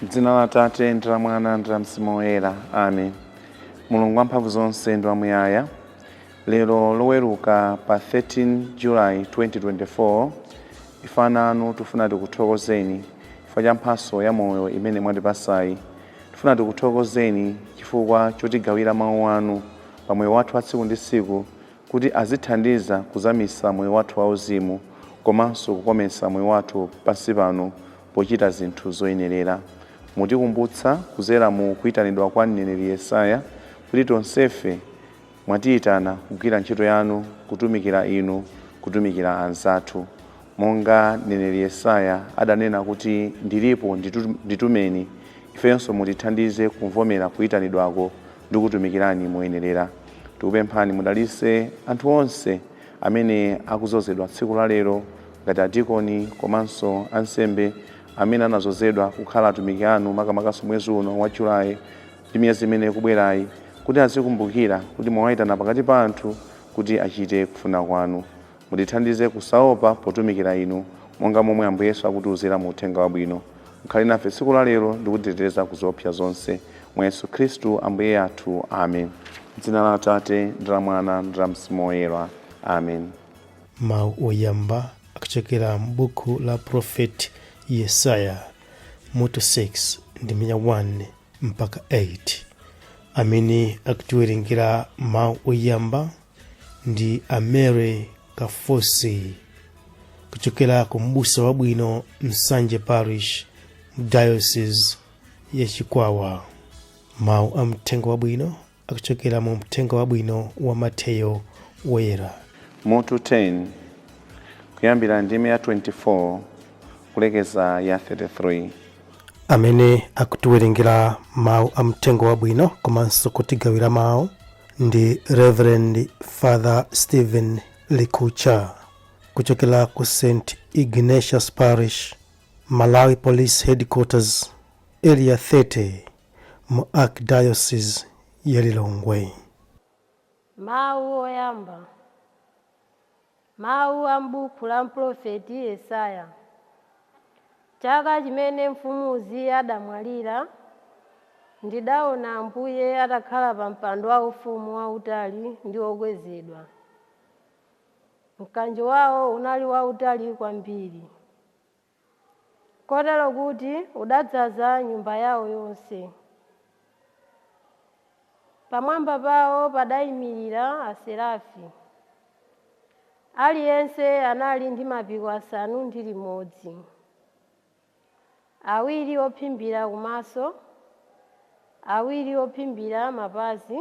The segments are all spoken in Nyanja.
M'dzina la Atate ndi la Mwana ndi la Mzimu Woyera. Amen. Mulungu wamphamvu zonse ndi wamuyaya. Lero loweruka pa 13 July 2024 ifana anu tufuna tikuthokozeni chifukwa cha mphatso ya moyo imene mwatipatsayi. Tufuna tikuthokozeni chifukwa chotigawira mawu anu pa moyo wathu wa tsiku ndi tsiku kuti azithandiza kuzamisa moyo wathu wauzimu komanso kukometsa moyo wathu pansi pano pochita zinthu zoyenerera. Mutikumbutsa kuzera mu kuyitanidwa kwa mneneri Yesaya kuti tonsefe mwatiyitana kugwira ntchito yanu, kutumikira inu, kutumikira anzathu. Monga mneneri Yesaya adanena kuti ndilipo nditumeni, ifenso mutithandize kumvomera kuyitanidwako ndi kutumikirani moyenerera. Tikupemphani mudalitse anthu onse amene akuzozedwa tsiku la lero ngati adikoni komanso ansembe amene anazozedwa kukhala atumiki anu makamakaso mwezi uno wa Julayi ndi miyezi imene ikubwerayi, kuti azikumbukira kuti mwawayitana pakati pa anthu kuti achite kufuna kwanu. Mutithandize kusaopa potumikira inu monga momwe Ambuye Yesu akutiwuzira mu Uthenga Wabwino. Mukhale nafe tsiku la lero ndi kutiteteza ku zoopsa zonse. Mwa Yesu Khristu Ambuye athu. Amen. M'dzina la Atate ndi la Mwana ndi la Mzimu Woyera. Amen. Mawu oyamba akuchokera m'buku la Prophet Yesaya mutu 6 ndi 1 mpaka 8. Amene akutiwerengera mawu oyamba ndi Amere Kafosi kuchokera ku m'busa wabwino Msanje Parish Diocese ya Chikwawa. Mawu a mthenga wabwino akuchokera mu mthenga wabwino wa Mateyo Woyera mutu 10 kuyambira ndime ya 24 kulekeza ya 33. Amene akutiwerengera mawu a mthenga wabwino komanso kutigawira mawu ndi Reverend Father Stephen Likucha kuchokera ku St. Ignatius Parish, Malawi Police Headquarters, Area 30 mu Archdiocese ya Lilongwe. Mawu oyamba. Mawu a m'buku la Prophet Yesaya. Chaka chimene mfumuzi adamwalira, ndidaona Ambuye atakhala pa mpando waufumu wautali ndi okwezedwa. Mkanjo wawo unali wautali kwambiri, kotero kuti udadzaza nyumba yawo yonse. Pamwamba pawo padayimirira aserafi. Aliyense anali ndi mapiko 6, awiri ophimbira kumaso, awiri ophimbira mapazi,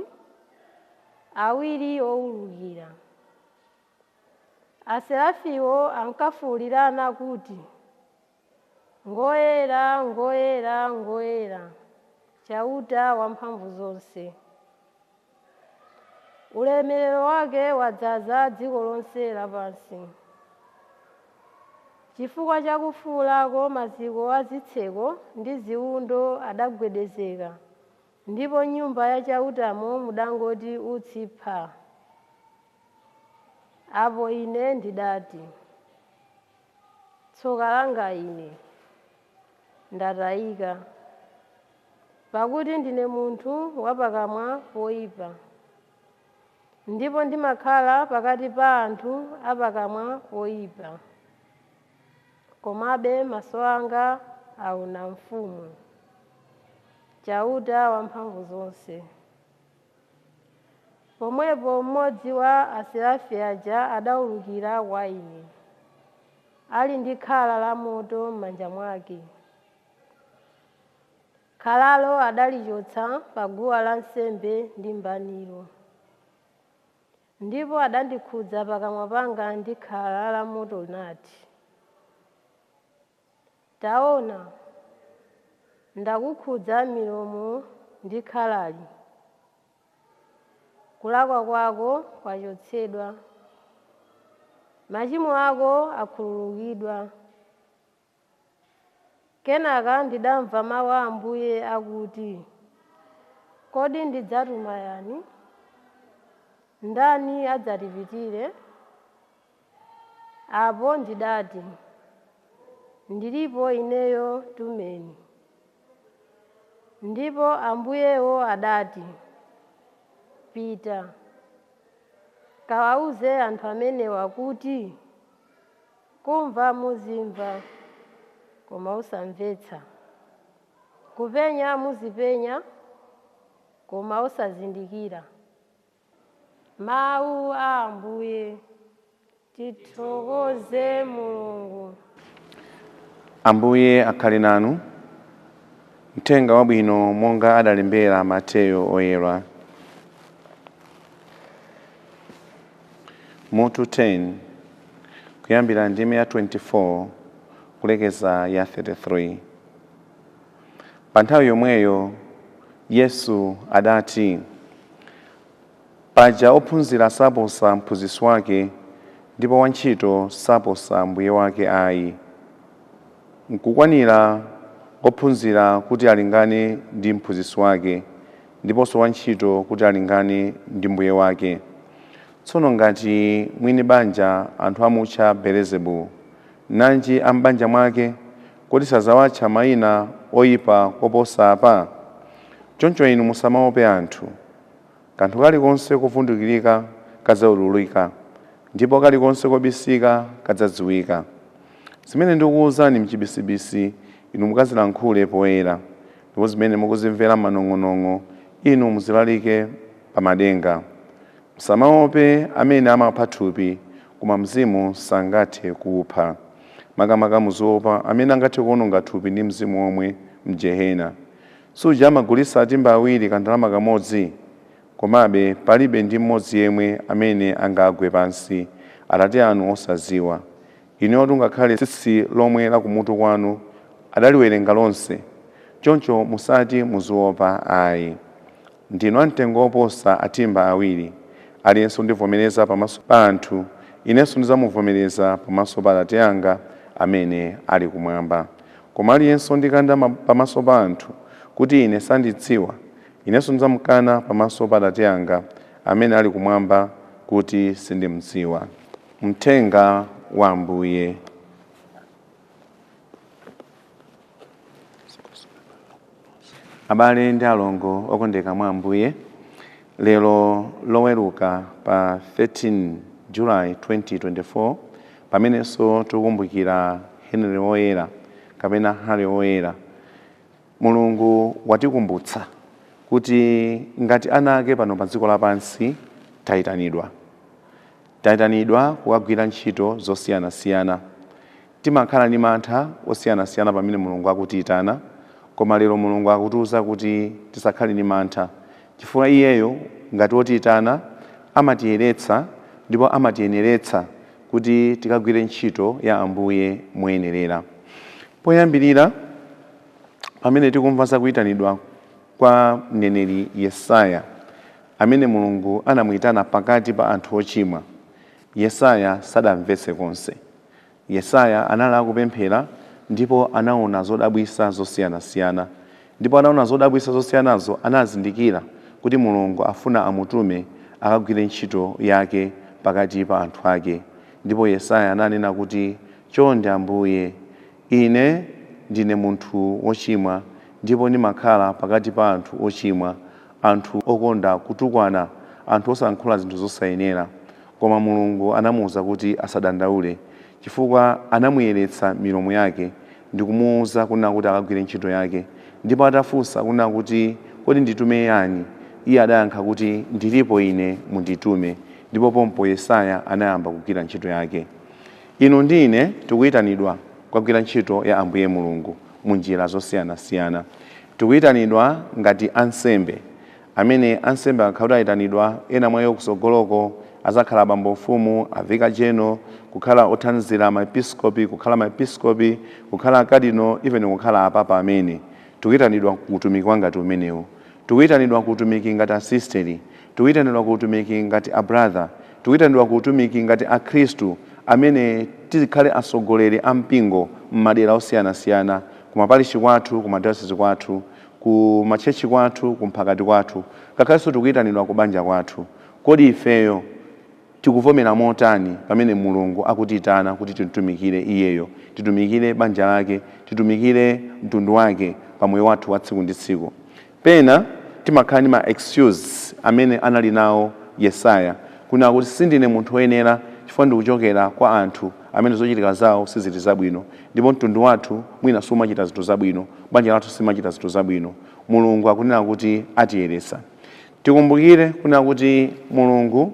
awiri owulukira. Aserafiwo ankafuwulirana kuti, ngoyera, ngoyera, ngoyera, chauta wamphamvu zonse. Ulemerero wake wadzaza dziko lonse lapansi. Chifukwa cha kufuwulako maziko a zitseko ndi ziwundo adagwedezeka, ndipo nyumba ya chautamo mudangoti utsipha. Apo ine ndidati, tsoka langa ine, ndatayika, pakuti ndine munthu wapakamwa poyipa, ndipo ndimakhala pakati pa anthu apakamwa poyipa. Komabe maso anga aona mfumu, chauta wamphamvu zonse. Pomwepo mmodzi wa aserafi aja adawulukira kwa ine, ali ndi khala la moto m'manja mwake. Khalalo adalichotsa pa guwa lansembe ndi mbaniro, ndipo adandikhudza pakamwa panga ndi khala la moto nati, taona, ndakukhudza milomo ndi khalali. Kulakwa kwako kwachotsedwa, machimo ako akhululukidwa. Kenaka ndidamva mawu a Ambuye akuti, kodi ndidzatuma yani? Ndani adzatipitire? Apo ndidati, ndilipo ineyo tumeni. Ndipo ambuyewo adati, pita, kawauze anthu amenewa kuti kumva muzimva, koma osamvetsa, kupenya muzipenya, koma osazindikira. Mawu a Ambuye. Tithokoze Mulungu. Ambuye akhale nanu. Mthenga wabwino monga adalembera Mateyo oyera. Mutu 10 kuyambira ndime ya 24 kulekeza ya 33. Pa nthawi yomweyo Yesu adati, paja ophunzira saposa mphunzitsi wake, ndipo wantchito saposa mbuye wake ayi. Nkukwanira ophunzira kuti alingane ndi mphunzitsi wake, ndiponso wantchito kuti alingane ndi mbuye wake. Tsono ngati mwini banja anthu amutcha Beelzebu, nanji ambanja mwake kodi sazawatcha mayina oyipa koposa apa? Choncho inu musamaope anthu. Kanthu kalikonse kovundukirika kadzaululika, ndipo kalikonse kobisika kadzadziwika. Zimene ndikuwuzani mchibisibisi inu mukazilankhule poyera, ndipo zimene mukuzimvera manong'onong'o inu muzilalike pa madenga. Musamaope amene amapha thupi, koma mzimu sangathe kupha. Makamaka muziopa amene angathe kuwononga thupi ndi mzimu omwe mjehena. Suja amagulitsa timba awiri kandalama kamodzi, komabe palibe ndi mmodzi yemwe amene angagwe pansi, Atate anu osaziwa. Inuyo ngakhale tsitsi lomwe la kumutu kwanu adaliwerenga lonse. Choncho musati muziopa ayi. Ndinu amtengo oposa atimba awiri. Aliyense ndivomereza pamaso pa anthu, inenso ndizamuvomereza pamaso pa Atate anga amene ali kumwamba. Koma aliyense ndikanda pamaso pa anthu kuti ine sandidziwa, inenso ndizamukana pamaso pa Atate anga amene ali kumwamba kuti sindimdziwa. Mthenga wa Ambuye. Abale ndi alongo okondeka mwa Ambuye, lero loweruka pa 13 July 2024 pamenenso tikukumbukira Henry Woyera kapena Harry Woyera. Mulungu watikumbutsa kuti ngati ana ake pano pa dziko lapansi tayitanidwa kukagwira ntchito zosiyanasiyana. Timakhala ndi mantha osiyanasiyana pamene Mulungu akutiyitana, koma lero Mulungu akutiwuza kuti tisakhale ndi mantha, chifukwa iyeyo ngati wotiyitana amatiyeretsa ndipo amatiyeneretsa kuti tikagwire ntchito ya Ambuye moyenerera. Poyambirira, pamene tikumva za kuyitanidwa kwa mneneri Yesaya amene Mulungu anamuyitana pakati pa anthu ochimwa, Yesaya sadamvetse konse. Yesaya anali akupemphera ndipo anaona zodabwitsa zosiyanasiyana. Ndipo anaona zodabwitsa zosiyanazo anazindikira kuti Mulungu afuna amutume akagwire ntchito yake pakati pa anthu ake. Ndipo Yesaya ananena kuti, chonde Ambuye, ine ndine munthu wochimwa ndipo ndimakhala pakati pa anthu ochimwa, anthu okonda kutukwana, anthu osankhula zinthu zosayenera. Koma Mulungu anamuwuza kuti asadandaule, chifukwa anamuyeretsa milomo yake ndi kumuwuza kunena kuti akagwire ntchito yake. Ndipo atafunsa kunena kuti kodi nditume yani, iye adayankha kuti ndilipo ine, munditume. Ndipo pompo Yesaya anayamba kugwira ntchito yake. Inu ndi ine tikuyitanidwa kugwira ntchito ya Ambuye Mulungu munjira zosiyanasiyana. Tikuyitanidwa ngati ansembe, amene ansembe akakhala ayitanidwa ena mwa iwo kusogoloko azakhala abambo mfumu, avikajeno, kukhala othandizira maepiskopi, kukhala maepiskopi, kukhala akadino, even kukhala apapa amene. Tikuyitanidwa kutumiki ngati umenewu. Tikuyitanidwa kutumiki ngati asisteri, tikuyitanidwa kutumiki ngati abrother, tikuyitanidwa kutumiki ngati akhristu amene tizikhale asogoleri ampingo m'madera osiyanasiyana, kumaparishi kwathu, kumadayosisi kwathu, ku machechi kwathu, kumphakati kwathu, kakhalenso tikuyitanidwa ku banja kwathu. Kodi ifeyo tikuvomera motani pamene Mulungu akutiyitana kuti titumikire iyeyo, titumikire banja lake, titumikire mtundu wake pa moyo wathu wa tsiku ndi tsiku? Pena timakhala ndi ma excuse amene anali nawo Yesaya kuna kuti sindine munthu woyenera chifukwa ndikuchokera kwa anthu amene zochitika zawo sizili zabwino, ndipo mtundu wathu mwina sumachita zinthu zabwino, banja lathu simachita zinthu zabwino. Mulungu akunena kuti atiyeresa. Tikumbukire kuna kuti Mulungu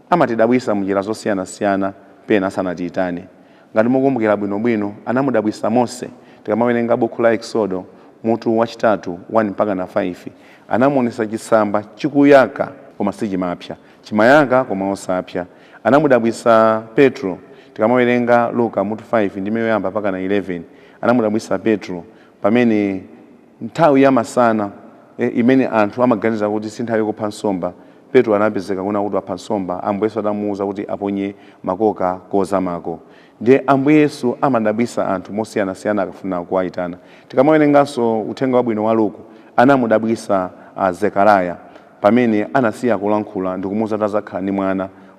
amatidabwisa munjira zosiyanasiyana pena sanatiyitane. Ngati mukumbukira bwinobwino anamudabwisa Mose tikamawerenga buku la Exodo mutu wachitatu 1 mpaka na 5, anamuonesa chisamba chikuyaka koma sichimapsa, chimayaka koma osapsa. Anamudabwisa Petro tikamawerenga Luka mutu 5 ndi yoyamba mpaka na 11, anamudabwisa Petro pamene nthawi ya masana imene anthu amaganiza kuti si nthawi yokupha nsomba, Petro anapezeka kuna kuti apha nsomba. Ambuye Yesu adamuwuza kuti aponye makoka kozamako. Ndiye Ambuye Yesu amadabwisa anthu mosiyanasiyana akafuna kuwayitana. Tikamawerenganso uthenga wabwino wa Luka anamudabwisa Zekaraya pamene anasiya kulankhula ndikumuwuza kuti azakhala ndi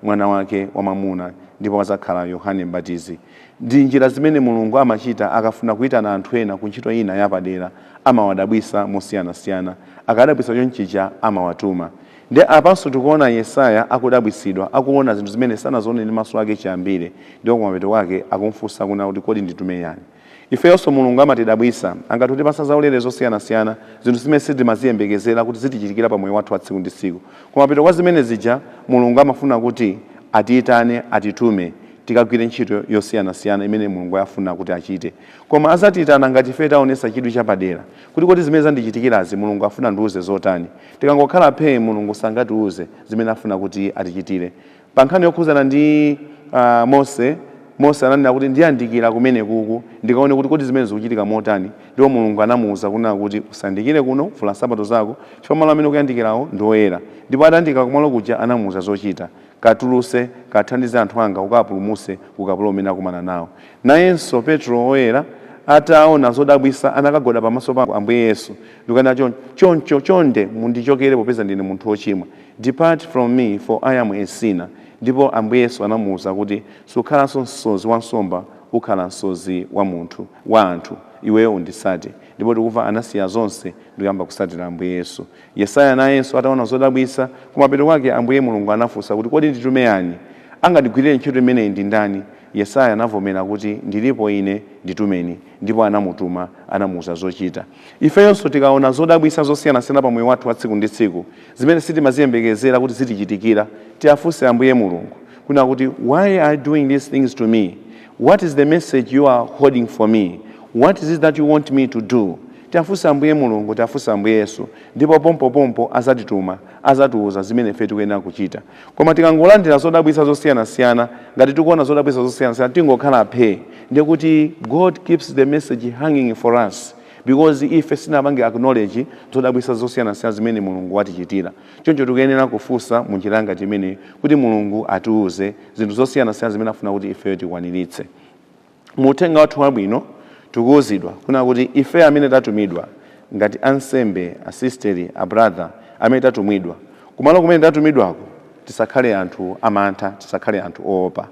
mwana wake wamamuna ndipo azakhala Yohane Mbatizi. Ndi njira zimene Mulungu amachita akafuna kuyitana anthu ena ku ntchito ina yapadera, amawadabwisa mosiyanasiyana, akadabwisa chonchicha amawatuma. Ndi apanso tikuona Yesaya akudabwisidwa, akuona zinthu zimene sanazione ndi maso ake chiyambire, ndipo kumapeto kwake akumfunsa kuna kuti kodi nditume yani. Ifeyonso Mulungu amatidabwisa, angatipasa zaulere zosiyanasiyana, zinthu zimene sitimaziyembekezera kuti zitichitikira pa moyo wathu wa tsiku ndi tsiku. Kumapeto kwa zimene zija Mulungu amafuna kuti atiyitane, atitume tikagwire ntchito yosiyanasiyana imene Mulungu afuna kuti achite. Koma azatiyitana ngati ife taonesa chidwi chapadera kuti kodi zimene zandichitikirazi Mulungu afuna ndiuze zotani. Tikangokhala phe Mulungu sangatiuze zimene afuna kuti atichitire. Pa nkhani yokhuzana ndi Mose ananena kuti ndiyandikira kumene kuku ndikaone kuti kodi zimene zikuchitika motani, ndipo Mulungu anamuwuza kuna kuti usandikire kuno, vula nsapato zako chifukwa malo amene ukuyandikirawo ndi oyera. Ndipo atandika kumalo kuja anamuwuza zochita, katuluse kathandize anthu anga ukapulumuse ukapolo umene akumana nawo. Nayenso Petro oyera ataona zodabwisa anakagoda pamaso pa Ambuye Yesu ndikana chonde mundichokere popeza ndine munthu wochimwa. Depart from me for I am a sinner. Ndipo Ambuye Yesu anamuwuza kuti sukhalanso msozi wa nsomba, ukhala msozi wa anthu, iweyo undisate. Ndipo tikuva anasiya zonse ndikuyamba kusatira Ambuye Yesu. Yesaya nayenso ataona zodabwisa kumapeto kwake Ambuye Mulungu anafunsa kuti kodi nditume yani, angandigwirire ntchito imeneyi ndi ndani? Yesaya anavomera kuti ndilipo ine, nditumeni. Ndipo anamutuma, anamuwuza zochita. Ifeyonso tikaona zodabwisa zosiyanasiyana pa moyo wathu wa tsiku ndi tsiku zimene sitimaziyembekezera kuti zitichitikira, tiafunse Ambuye Mulungu kuna kuti why are you doing these things to me? What is the message you are holding for me? What is it that you want me to do? Tiafunse Ambuye Mulungu, tiafunse Ambuye Yesu, ndipo pompo azatituma, azatiwuza zimene ife tikuyenera kuchita. Koma tikangolandira zodabwisa zosiyanasiyana, ngati tikuona zodabwisa zosiyanasiyana tingokhala phe, ndiye kuti God keeps the message hanging for us, because ife sinapange acknowledge zodabwisa zosiyanasiyana zimene Mulungu watichitira. Choncho tikuyenera kufunsa munjira ngati imene kuti Mulungu atiwuze zinthu zosiyanasiyana zimene afuna kuti ife tikwaniritse. Mu uthenga wathu wabwino tikuwuzidwa kuna kuti ife amene tatumidwa ngati ansembe, asisteri, abrother amene tatumidwa, kumalo kumene tatumidwako tisakhale anthu amantha, tisakhale anthu oopa.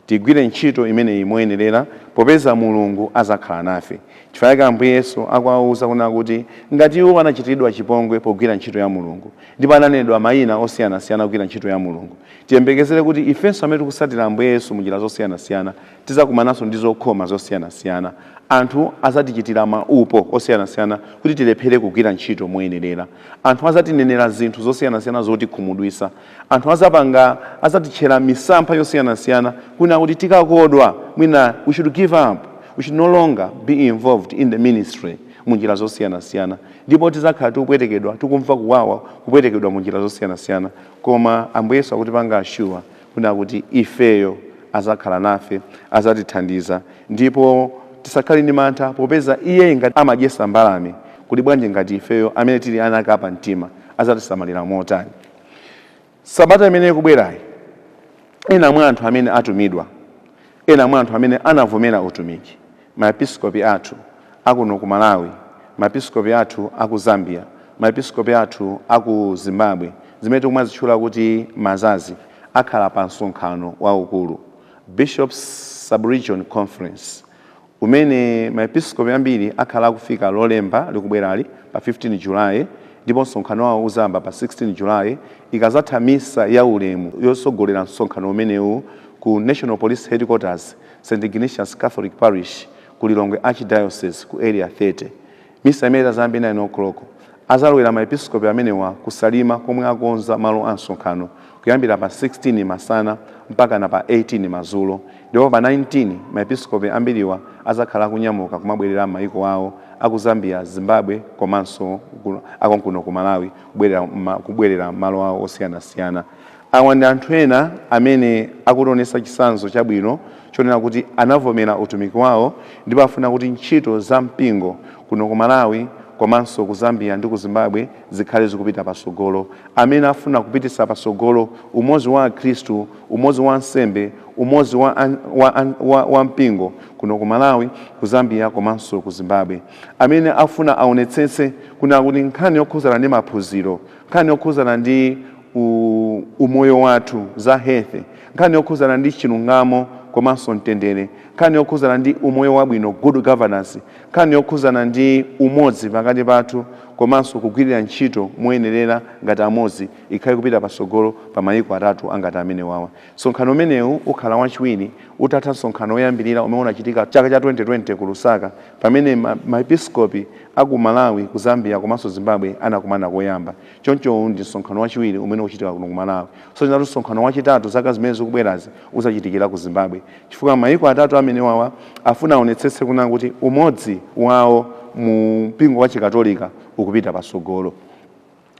Tigwire ntchito imene imoyenerera popeza Mulungu azakhala nafe. Chifukwa chake Ambuye Yesu akuwawuza kuna kuti ngati iwo anachitidwa chipongwe pogwira ntchito ya Mulungu ndipo ananenedwa mayina osiyanasiyana kugwira ntchito ya Mulungu, tiyembekezere kuti ifenso amene tikusatira Ambuye Yesu munjira zosiyanasiyana tizakumananso ndi zokhoma zosiyanasiyana. Anthu azatichitira maupo osiyanasiyana kuti tilephere kugwira ntchito moyenerera. Anthu azatinenera zinthu zosiyanasiyana zotikhumudwisa. Anthu azatitchera misampha yosiyanasiyana kuna kuti tikakodwa mwina we should give up, we should no longer be involved in the ministry munjira zosiyanasiyana. Ndipo tizakhala tikupwetekedwa, tikumva kuwawa kupwetekedwa munjira zosiyanasiyana. Koma Ambuye Yesu akutipanga assure kuna kuti ifeyo azakhala nafe, azatithandiza, ndipo tisakhale ndi mantha popeza iye ngati amadyesa mbalame kuti bwanji ngati ifeyo amene tili ana akapa mtima azatisamalira motani. Sabata imene ikubwerayi ena mwa anthu amene atumidwa, ena mwa anthu amene anavomera utumiki, maepiskopi athu akuno ku Malawi, maepiskopi athu aku Zambia, maepiskopi athu aku Zimbabwe, zimene tikumazitchula kuti mazazi, akhala pa msonkhano waukulu, Bishops Sub-Region Conference, umene maepiskopi ambiri akhala akufika lolemba likubwerali pa 15 Julayi ndipo msonkhano wawo uzamba pa 16 Julayi ikazatha misa ya ulemu yosogolera msonkhano umenewu ku National Police Headquarters St. Ignatius Catholic Parish ku Lilongwe Archdiocese ku area 30. Misa imene izayambe 9 o'clock. Azalowera maepiskopi amenewa kusalima komwe akonza malo a msonkhano kuyambira pa 16 masana mpaka na pa 18 mazulo. Ndipo pa 19 maepiskopi ambiriwa azakhala kunyamuka kumabwerera m'mayiko awo aku Zambia, Zimbabwe komanso akonkuno ku Malawi kubwerera malo awo osiyanasiyana. Awa ndi anthu ena amene akuonesa chitsanzo chabwino chonena kuti anavomera utumiki wawo ndipo afuna kuti ntchito za mpingo kuno ku Malawi komanso ku Zambia ndi ku Zimbabwe zikhale zikupita pasogolo. Amene afuna kupitisa pasogolo umodzi wa Khristu, umodzi wa nsembe, umodzi wa mpingo kuno ku Malawi, ku Zambia komanso ku Zimbabwe. Amene afuna aonetsetse kuna kuti nkhani yokhuzana ndi maphunziro, nkhani yokhuzana ndi umoyo wathu za health, nkhani yokhuzana ndi chilungamo komanso mtendere, nkhani yokhuzana ndi umoyo wabwino good governance, nkhani yokhuzana ndi umodzi pakati pathu komanso kugwirira ntchito moyenerera ngati amodzi ikhale kupita pasogolo pa mayiko atatu angati amene wawa. Msonkhano umenewu ukhala wachiwiri utatha msonkhano woyambirira umene unachitika chaka cha 2020 ku Lusaka pamene maepiskopi aku Malawi, ku Zambia komanso Zimbabwe anakumana koyamba. Choncho ndi msonkhano wachiwiri umene uchitika kuno ku Malawi. So ndinati msonkhano wachitatu zaka zimene zikubwerazi uzachitikira ku Zimbabwe. Chifukwa mayiko atatu amene wawa afuna aonetsetse kuna kuti umodzi wawo mu mpingo wa Chikatolika ukupita pasogolo.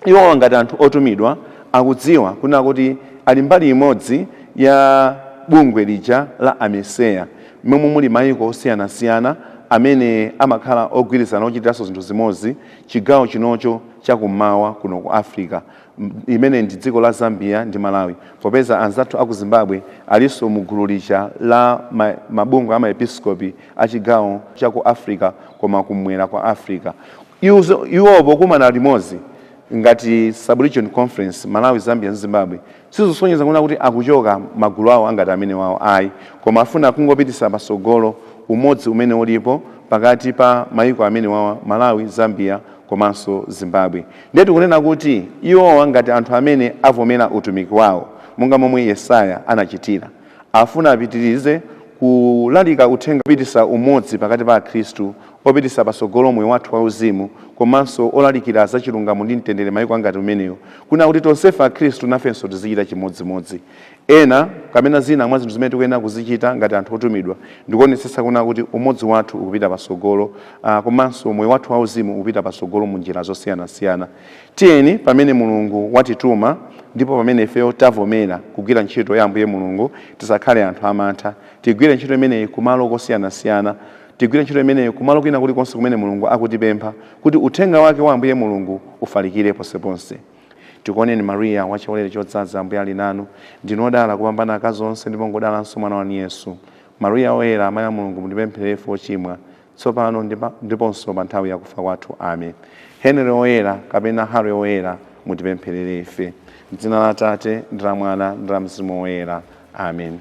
Iwo ngati anthu otumidwa akudziwa kuna kuti ali mbali imodzi ya bungwe lija la Ameseya momwe muli mayiko osiyanasiyana amene amakhala ogwirizana ochitiranso zinthu zimodzi chigawo chinocho chakummawa kuno ku Africa imene ndi dziko la Zambia ndi Malawi. Popeza anzathu aku Zimbabwe aliso mugulu lija la mabungwe ama episkopi a chigawo chaku Africa koma kumwera kwa Africa. Iwopo kumana limodzi ngati sub-region conference Malawi, Zambia ndi Zimbabwe sizosonyeza kuna kuti akuchoka magulu awo angati amene wawo ayi, koma afuna kungopitisa pasogolo umodzi umene ulipo pakati pa mayiko amene wawa Malawi, Zambia komanso Zimbabwe. Ndetu kunena kuti iwo ngati anthu amene avomera utumiki wawo monga momwe Yesaya anachitira afuna apitirize kulalika uthenga pitisa umodzi pakati pa Khristu, opitisa pasogolo moyo wathu wauzimu komanso olalikira za chilungamo ndi mtendere mayiko angati umeneyo kuna kuti tonsefa Khristu nafenso tizichita chimodzimodzi. Ena kapena zina mwa zinthu zimene tikuyenera kuzichita ngati anthu otumidwa ndikuonetsetsa kuna kuti umodzi wathu ukupita pasogolo komanso moyo wathu wauzimu ukupita pasogolo mu njira zosiyanasiyana. Tiyeni pamene Mulungu watituma ndipo pamene ifeyo tavomera kugwira ntchito ya Ambuye Mulungu tisakhale anthu amantha, tigwire ntchito imeneyi kumalo kosiyanasiyana, tigwire ntchito imeneyi kumalo kwina kulikonse kumene Mulungu akutipempha kuti uthenga wake wa Ambuye Mulungu ufalikire ponseponse. Tikuoneni Maria wachisomo chodzaza, Ambuye ali nanu, ndinodala kupambana akazi onse ndipo ngodalanso mwana wanu Yesu. Maria woyera amayi a Mulungu mutipempherere ife ochimwa tsopano ndiponso pa nthawi ya kufa kwathu. Amen. Henry woyera kapena Harry woyera mutipempherere ife. M'dzina la Atate ndi la Mwana ndi la Mzimu woyera. Amen.